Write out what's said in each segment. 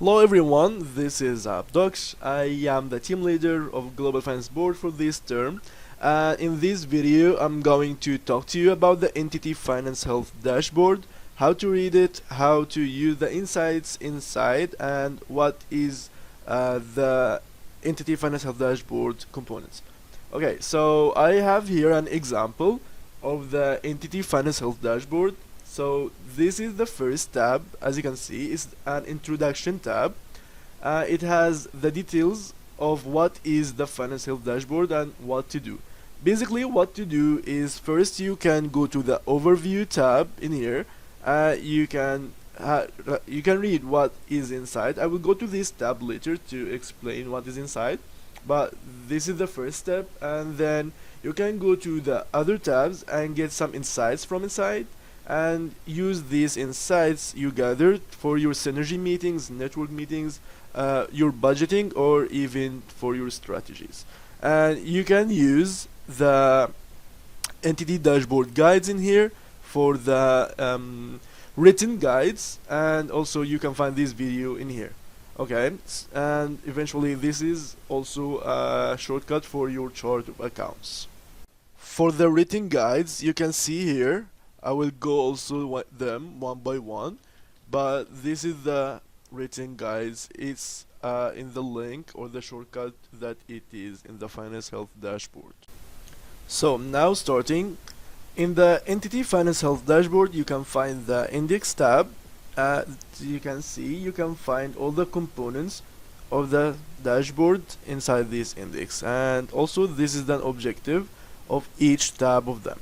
Hello everyone, this is Abdox. I am the team leader of Global Finance Board for this term. In this video, I'm going to talk to you about the Entity Finance Health Dashboard, how to read it, how to use the insights inside, and what is the Entity Finance Health Dashboard components. Okay, so I have here an example of the Entity Finance Health Dashboard. So this is the first tab. As you can see, it's an introduction tab. It has the details of what is the Finance Health Dashboard and what to do. Basically, what to do is first you can go to the overview tab in here. You can read what is inside. I will go to this tab later to explain what is inside, but this is the first step, and then you can go to the other tabs and get some insights from inside and use these insights you gathered for your synergy meetings, network meetings, your budgeting, or even for your strategies. And you can use the entity dashboard guides in here for the written guides, and also you can find this video in here. Okay, and eventually this is also a shortcut for your chart of accounts. For the written guides, you can see here, I will go also them one by one, but this is the written guides. It's in the link or the shortcut that it is in the Finance Health Dashboard. So now starting in the Entity Finance Health Dashboard, you can find the Index tab. You can see you can find all the components of the dashboard inside this index, and also this is the objective of each tab of them.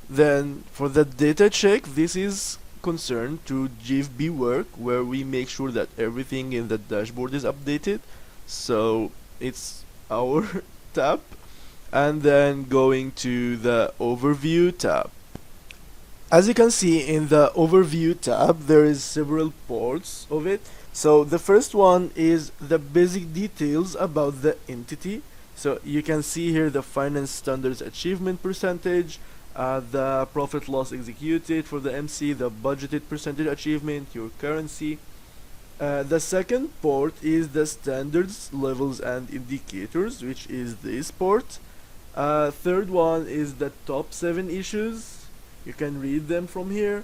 Then for the data check, this is concerned to GFB work, where we make sure that everything in the dashboard is updated. So it's our tab. And then going to the overview tab. As you can see in the overview tab, there is several parts of it. So the first one is the basic details about the entity. So you can see here the finance standards achievement percentage, the profit loss executed for the MC, the budgeted percentage achievement, your currency. The second part is the standards, levels, and indicators, which is this part. Third one is the top 7 issues. You can read them from here.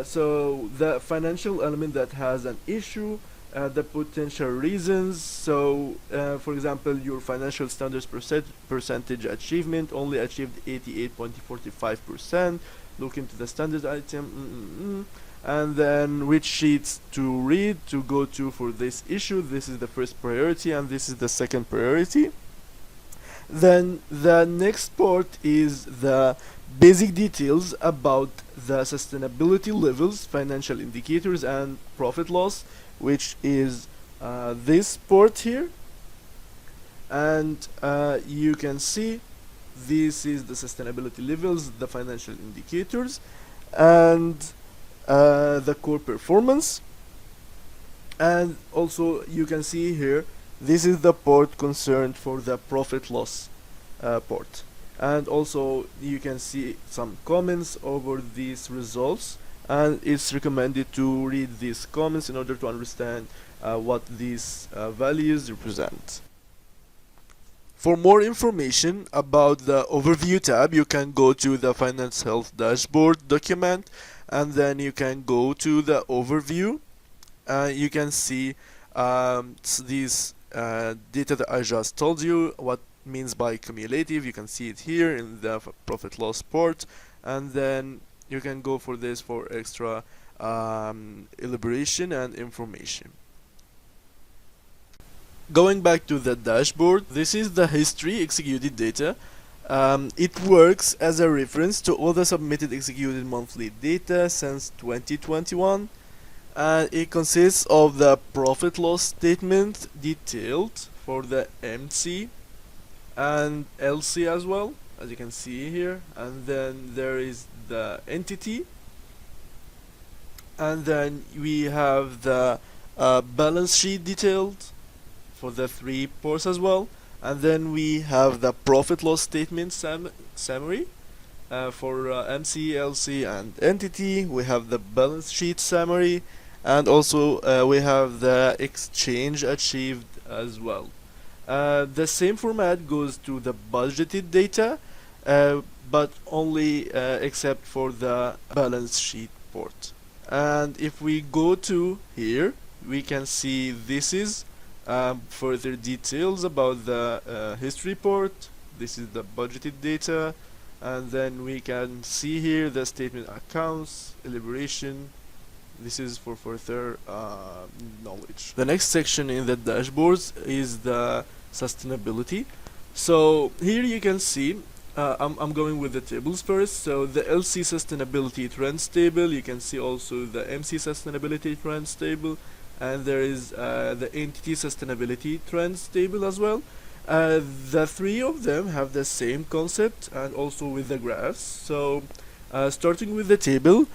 So the financial element that has an issue, the potential reasons. So for example, your financial standards percentage achievement only achieved 88.45%. Look into the standards item, and then which sheets to read to go to for this issue. This is the first priority, and this is the second priority. Then the next part is the basic details about the sustainability levels, financial indicators, and profit loss, which is this part here. And you can see this is the sustainability levels, the financial indicators, and the core performance. And also you can see here, this is the part concerned for the profit loss part. And also you can see some comments over these results, and it's recommended to read these comments in order to understand what these values represent. For more information about the overview tab, you can go to the Finance Health Dashboard document, and then you can go to the overview. You can see these data that I just told you, what means by cumulative. You can see it here in the profit loss part, and then you can go for this for extra elaboration and information. Going back to the dashboard, this is the history executed data. It works as a reference to all the submitted executed monthly data since 2021. It consists of the profit loss statement detailed for the MC and LC as well, as you can see here, and then there is the entity, and then we have the balance sheet detailed for the 3 parts as well, and then we have the profit loss statement summary for MC, LC, and entity. We have the balance sheet summary, and also we have the exchange achieved as well. The same format goes to the budgeted data, but only except for the balance sheet port. And if we go to here, we can see this is further details about the history port. This is the budgeted data, and then we can see here the statement accounts, elaboration. This is for further knowledge. The next section in the dashboards is the sustainability. So here you can see I'm going with the tables first. So the LC sustainability trends table, you can see also the MC sustainability trends table, and there is the entity sustainability trends table as well. The three of them have the same concept and also with the graphs. So starting with the table,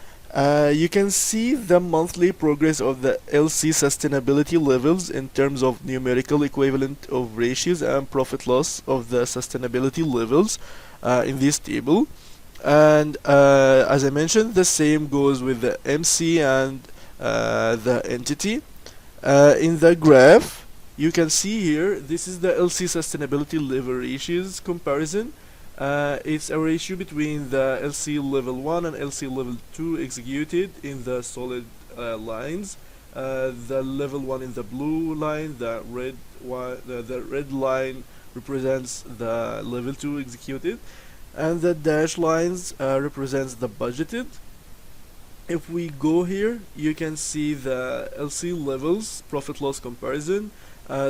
you can see the monthly progress of the LC sustainability levels in terms of numerical equivalent of ratios and profit loss of the sustainability levels in this table. And as I mentioned, the same goes with the MC and the entity. In the graph, you can see here, this is the LC sustainability level ratios comparison. It's a ratio between the LC level 1 and LC level 2 executed in the solid lines. The level 1 in the blue line, the red line represents the level 2 executed, and the dash lines represents the budgeted. If we go here, you can see the LC levels profit loss comparison.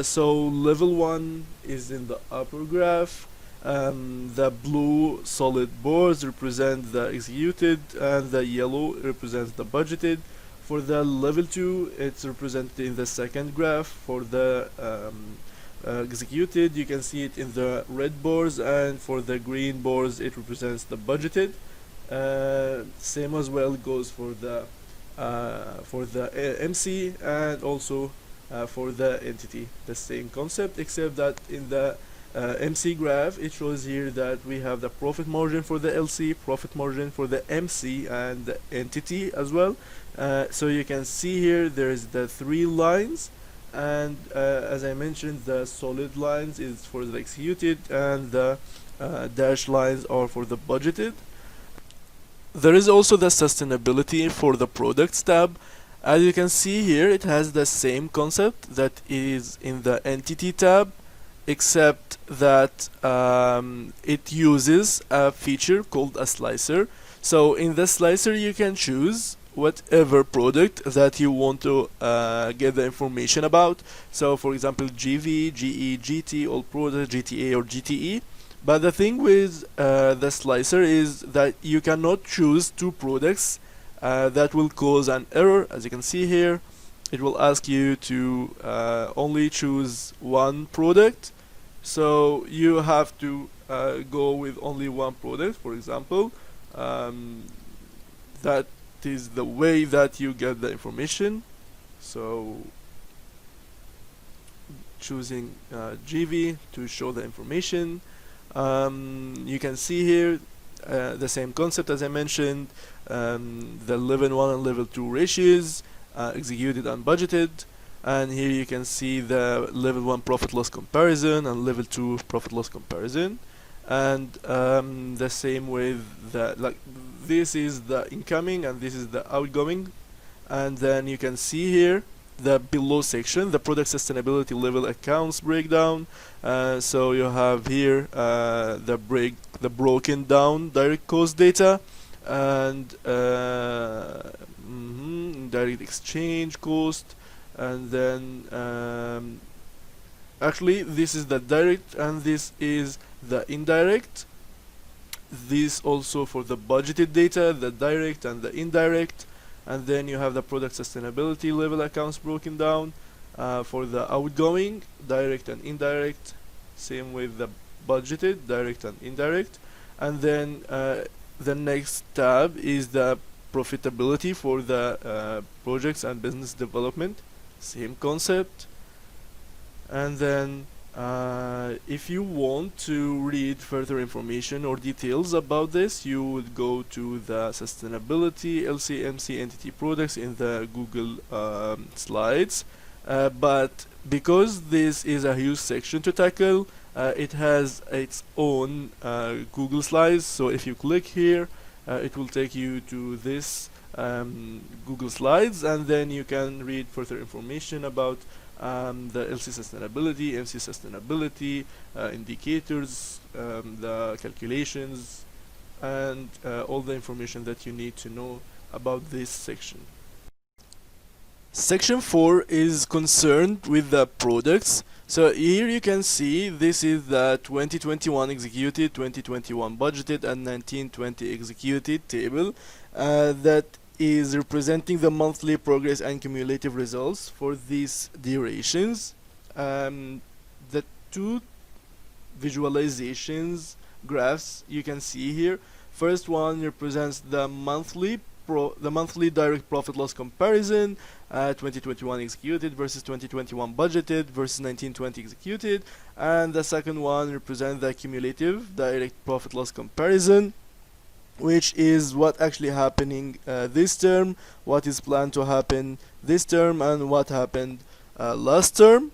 So level 1 is in the upper graph. The blue solid bars represent the executed, and the yellow represents the budgeted. For the level 2, it's represented in the second graph. For the executed, you can see it in the red bars, and for the green bars, it represents the budgeted. Same as well goes for the MC and also for the entity. The same concept, except that in the MC graph, it shows here that we have the profit margin for the LC, profit margin for the MC, and the entity as well. So you can see here there is the three lines, and as I mentioned, the solid lines is for the executed, and the dash lines are for the budgeted. There is also the sustainability for the products tab. As you can see here, it has the same concept that is in the entity tab, except that it uses a feature called a slicer. So in the slicer, you can choose whatever product that you want to get the information about. So for example, GV, GE, GT, all products, GTA or GTE. But the thing with the slicer is that you cannot choose two products that will cause an error. As you can see here, it will ask you to only choose one product. So you have to go with only one product, for example. That is the way that you get the information. So choosing GV to show the information. You can see here the same concept as I mentioned, the level 1 and level 2 ratios, executed and budgeted. And here you can see the level 1 profit loss comparison and level 2 profit loss comparison. And the same with the, like, this is the incoming and this is the outgoing. And then you can see here the below section, the product sustainability level accounts breakdown. So you have here the broken down direct cost data, and direct exchange cost, and then actually this is the direct and this is the indirect. This also for the budgeted data, the direct and the indirect. And then you have the product sustainability level accounts broken down for the outgoing, direct and indirect. Same with the budgeted, direct and indirect. And then the next tab is the profitability for the projects and business development. Same concept. And then If you want to read further information or details about this, you would go to the sustainability LCMC entity products in the Google slides. But because this is a huge section to tackle, it has its own Google slides. So if you click here, it will take you to this Google slides, and then you can read further information about the LC sustainability, MC sustainability, indicators, the calculations, and all the information that you need to know about this section. Section 4 is concerned with the products. So here you can see this is the 2021 executed, 2021 budgeted, and 1920 executed table that is representing the monthly progress and cumulative results for these durations. The two visualizations graphs you can see here. First one represents the monthly direct profit loss comparison, 2021 executed versus 2021 budgeted versus 1920 executed, and the second one represents the cumulative direct profit loss comparison, which is what actually happening this term, what is planned to happen this term, and what happened last term.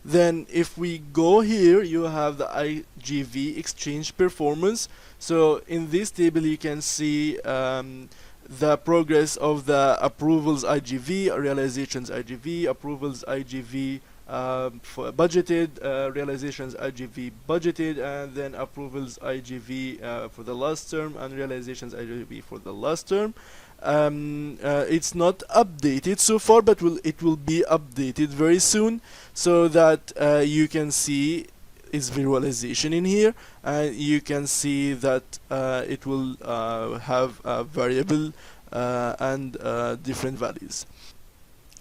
Then if we go here, you have the IGV exchange performance. So in this table you can see the progress of the approvals IGV, realizations IGV, approvals IGV for budgeted, realizations IGV budgeted, and then approvals IGV for the last term, and realizations IGV for the last term. It's not updated so far, but it will be updated very soon, so that you can see its visualization in here, and you can see that it will have a variable and different values.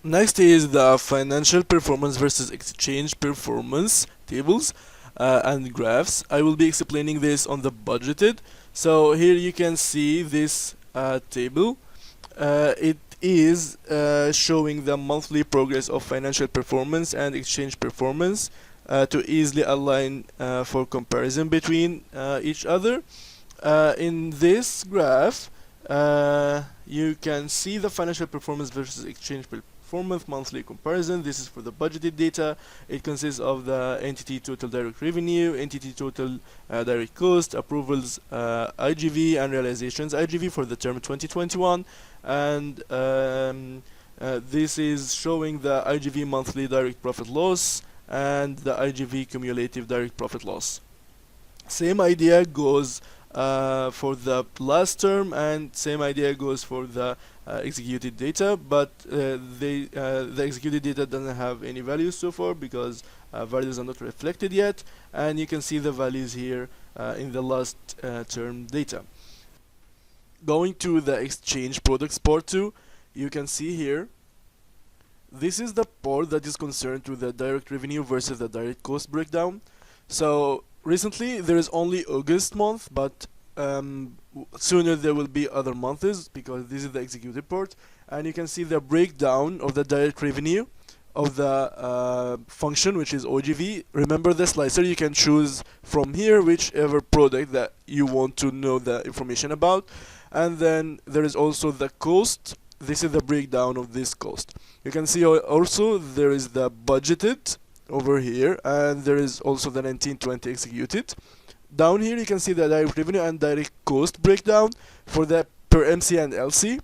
Next is the financial performance versus exchange performance tables and graphs. I will be explaining this on the budgeted. So here you can see this table. It is showing the monthly progress of financial performance and exchange performance to easily align for comparison between each other. In this graph, you can see the financial performance versus exchange performance monthly comparison. This is for the budgeted data. It consists of the entity total direct revenue, entity total direct cost, approvals IGV, and realizations IGV for the term 2021. And this is showing the IGV monthly direct profit loss and the IGV cumulative direct profit loss. Same idea goes for the last term, and same idea goes for the executed data, but the executed data doesn't have any values so far because values are not reflected yet, and you can see the values here in the last term data. Going to the exchange products part 2, you can see here this is the part that is concerned with the direct revenue versus the direct cost breakdown. So recently there is only August month, but sooner there will be other months because this is the executed part, and you can see the breakdown of the direct revenue of the function, which is OGV. Remember the slicer, you can choose from here whichever product that you want to know the information about. And then there is also the cost. This is the breakdown of this cost. You can see also there is the budgeted over here, and there is also the 1920 executed. Down here you can see the direct revenue and direct cost breakdown for the per MC and LC.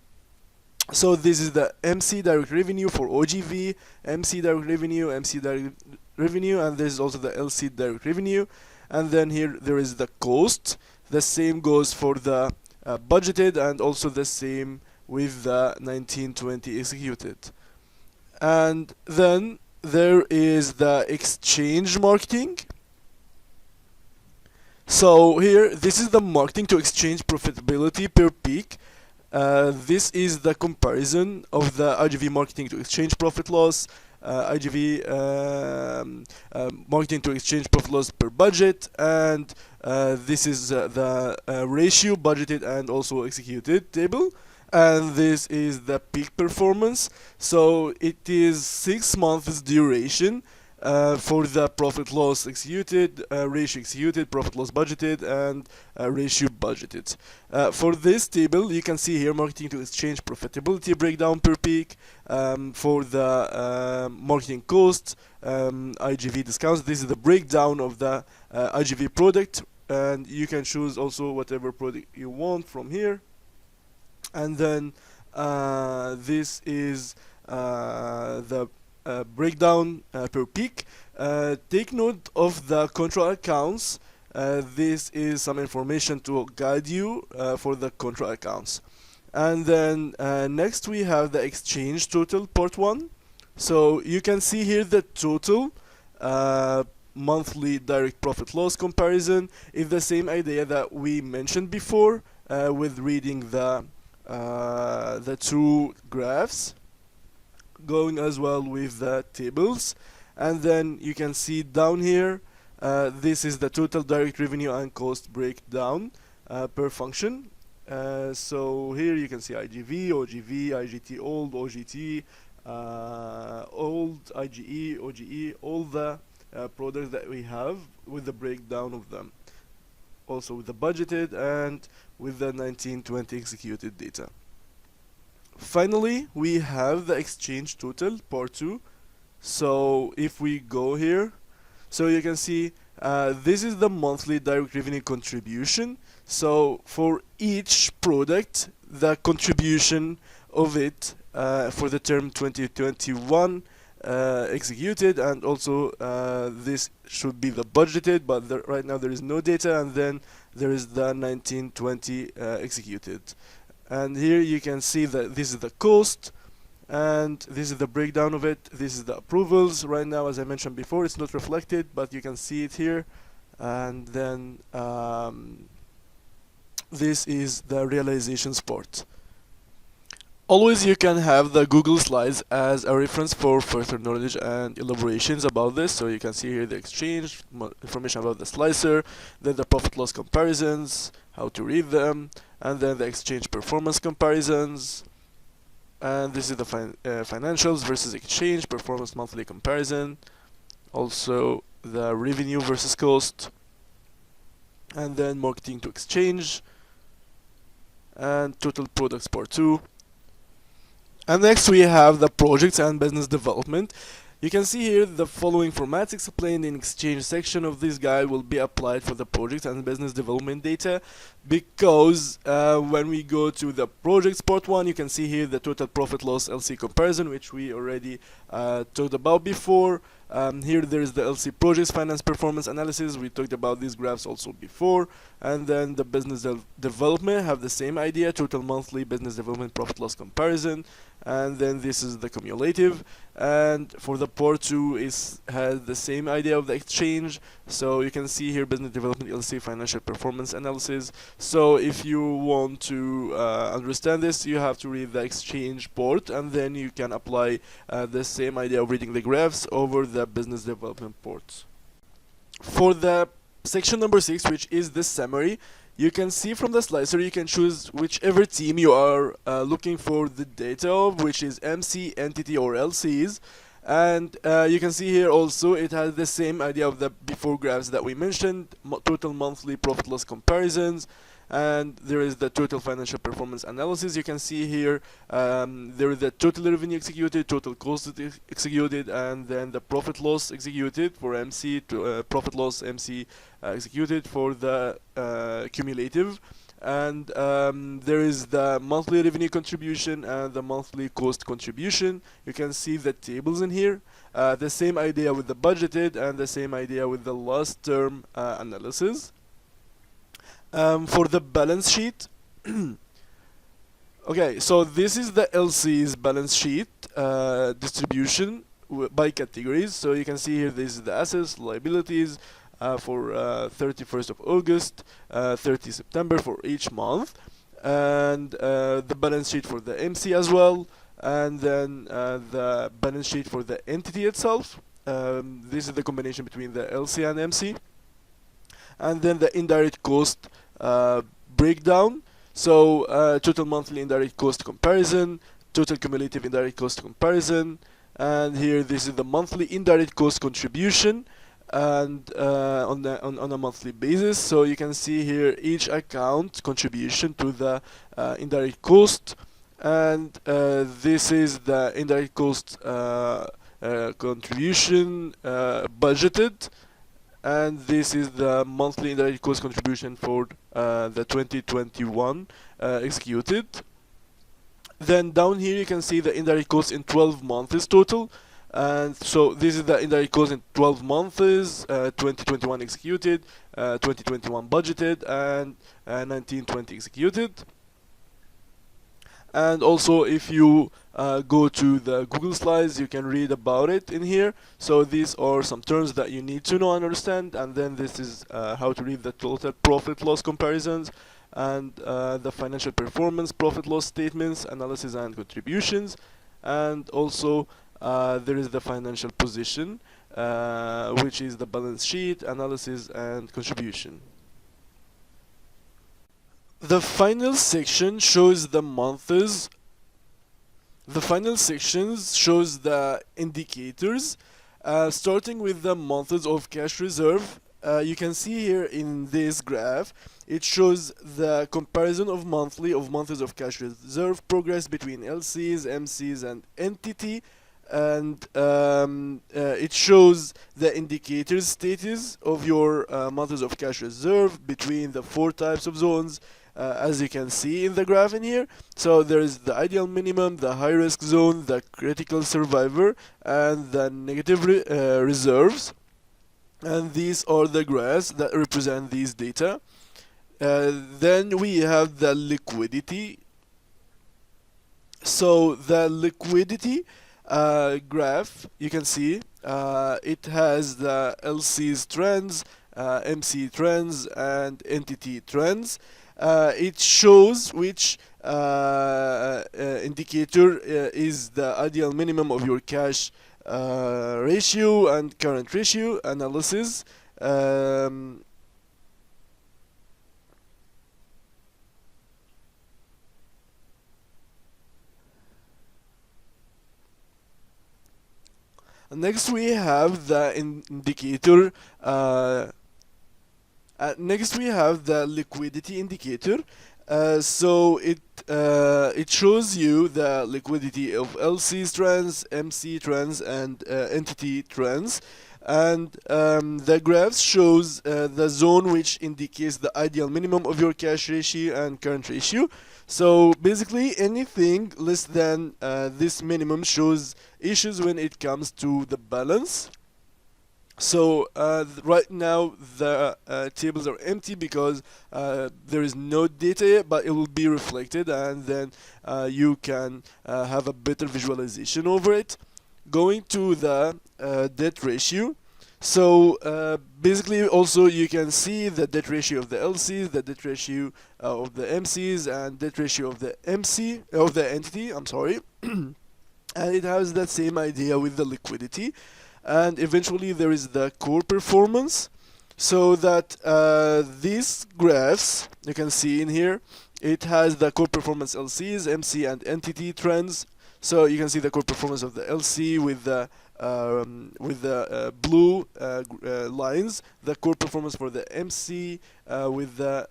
So this is the MC direct revenue for OGV, MC direct revenue, MC direct revenue, and this is also the LC direct revenue. And then here there is the cost. The same goes for the budgeted, and also the same with the 1920 executed. And then there is the exchange marketing. So here, this is the marketing to exchange profitability per peak. This is the comparison of the IGV marketing to exchange profit loss, IGV marketing to exchange profit loss per budget, and this is the ratio budgeted and also executed table. And this is the peak performance. So it is 6 months duration, for the profit loss executed, ratio executed, profit loss budgeted, and ratio budgeted. For this table, you can see here marketing to exchange profitability breakdown per peak. For the marketing cost, IGV discounts, this is the breakdown of the IGV product, and you can choose also whatever product you want from here. And then this is the breakdown per peak. Take note of the control accounts. This is some information to guide you for the control accounts. And then next we have the exchange total part 1. So you can see here the total monthly direct profit loss comparison is the same idea that we mentioned before with reading the two graphs, going as well with the tables. And then you can see down here this is the total direct revenue and cost breakdown per function. So here you can see IGV, OGV, IGT old, OGT old, IGE, OGE, all the products that we have with the breakdown of them, also with the budgeted and with the 1920 executed data. Finally, we have the exchange total part 2. So if we go here, so you can see this is the monthly direct revenue contribution. So for each product, the contribution of it for the term 2021 executed, and also this should be the budgeted, but right now there is no data, and then there is the 1920 executed. And here you can see that this is the cost, and this is the breakdown of it. This is the approvals. Right now, as I mentioned before, it's not reflected, but you can see it here. And then this is the realizations part. Always you can have the Google Slides as a reference for further knowledge and elaborations about this. So you can see here the exchange, information about the slicer, then the profit loss comparisons, how to read them, and then the exchange performance comparisons. And this is the financials versus exchange performance monthly comparison. Also the revenue versus cost, and then marketing to exchange, and total products part 2. And next we have the projects and business development. You can see here the following formats explained in exchange section of this guide will be applied for the project and business development data, because when we go to the projects part 1, you can see here the total profit loss LC comparison, which we already talked about before. Here there is the LC projects finance performance analysis. We talked about these graphs also before. And then the business development have the same idea, total monthly business development profit loss comparison. And then this is the cumulative. And for the part 2 has the same idea of the exchange. So you can see here business development LC financial performance analysis. So if you want to understand this, you have to read the exchange part, and then you can apply the same idea of reading the graphs over the business development part. For the section number 6, which is the summary, you can see from the slicer you can choose whichever team you are looking for the data of, which is MC, entity, or LCs. And you can see here also it has the same idea of the before graphs that we mentioned, total monthly profit loss comparisons, and there is the total financial performance analysis. You can see here there is the total revenue executed, total cost executed, and then the profit loss executed for MC, profit loss MC executed for the cumulative. And there is the monthly revenue contribution and the monthly cost contribution. You can see the tables in here. The same idea with the budgeted and the same idea with the last term analysis. For the balance sheet, okay, so this is the LC's balance sheet distribution by categories. So you can see here this is the assets, liabilities, for 31st of August, 30 September for each month, and the balance sheet for the MC as well, and then the balance sheet for the entity itself. This is the combination between the LC and MC, and then the indirect cost breakdown. So total monthly indirect cost comparison, total cumulative indirect cost comparison, and here this is the monthly indirect cost contribution, and on a monthly basis. So you can see here each account contribution to the indirect cost, and this is the indirect cost contribution budgeted, and this is the monthly indirect cost contribution for the 2021 executed. Then down here you can see the indirect cost in 12 months total, and so this is the indirect cost in 12 months, 2021 executed, 2021 budgeted, and 1920 executed. And also if you go to the Google Slides, you can read about it in here. So these are some terms that you need to know and understand, and then this is how to read the total profit loss comparisons, and the financial performance profit loss statements, analysis and contributions, and also there is the financial position, which is the balance sheet, analysis and contribution. The final section shows the months. The final sections shows the indicators, starting with the months of cash reserve. You can see here in this graph, it shows the comparison of months of cash reserve progress between LCs, MCs, and entity, and it shows the indicators status of your months of cash reserve between the 4 types of zones, as you can see in the graph in here. So there is the ideal minimum, the high risk zone, the critical survivor, and the negative reserves, and these are the graphs that represent these data. Then we have the liquidity. So the liquidity graph, you can see it has the LC's trends, MC trends, and entity trends. It shows which indicator is the ideal minimum of your cash ratio and current ratio analysis. Next we have the indicator. Next we have the liquidity indicator. So it shows you the liquidity of LC's trends, MC trends, and entity trends. And the graphs shows the zone which indicates the ideal minimum of your cash ratio and current ratio. So basically anything less than this minimum shows issues when it comes to the balance. So right now the tables are empty because there is no data yet, but it will be reflected, and then you can have a better visualization over it. Going to the debt ratio. So basically also you can see the debt ratio of the LCs, the debt ratio of the MCs, and debt ratio of the entity, I'm sorry. And it has that same idea with the liquidity. And eventually there is the core performance, so that these graphs you can see in here, it has the core performance LCs, MC, and entity trends. So you can see the core performance of the LC with the blue lines, the core performance for the MC with the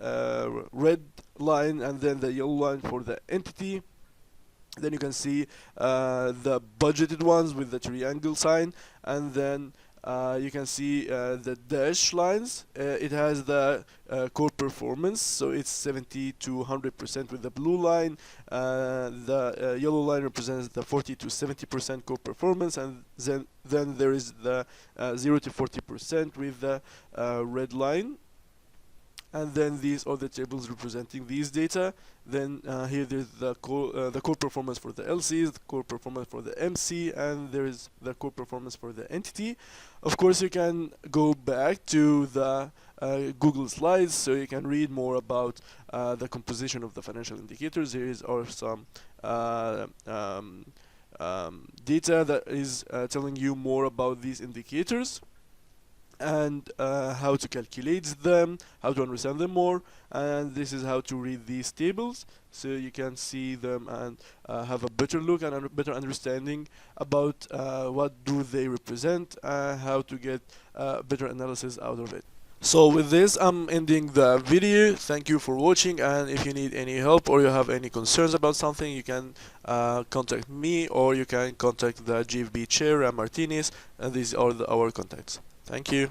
red line, and then the yellow line for the entity. Then you can see the budgeted ones with the triangle sign, and then you can see the dash lines. It has the core performance, so it's 70 to 100% with the blue line. The yellow line represents the 40 to 70% core performance, and then there is the 0 to 40% with the red line. And then these are the tables representing these data. Then here there's the core performance for the LCs, the core performance for the MC, and there is the core performance for the entity. Of course, you can go back to the Google Slides, so you can read more about the composition of the financial indicators. Here are some data that is telling you more about these indicators. and how to calculate them, how to understand them more, and this is how to read these tables so you can see them and have a better look and a better understanding about what do they represent, how to get better analysis out of it. So with this, I'm ending the video. Thank you for watching, and if you need any help or you have any concerns about something, you can contact me, or you can contact the GFB chair, Ram Martinez, and these are our contacts. Thank you.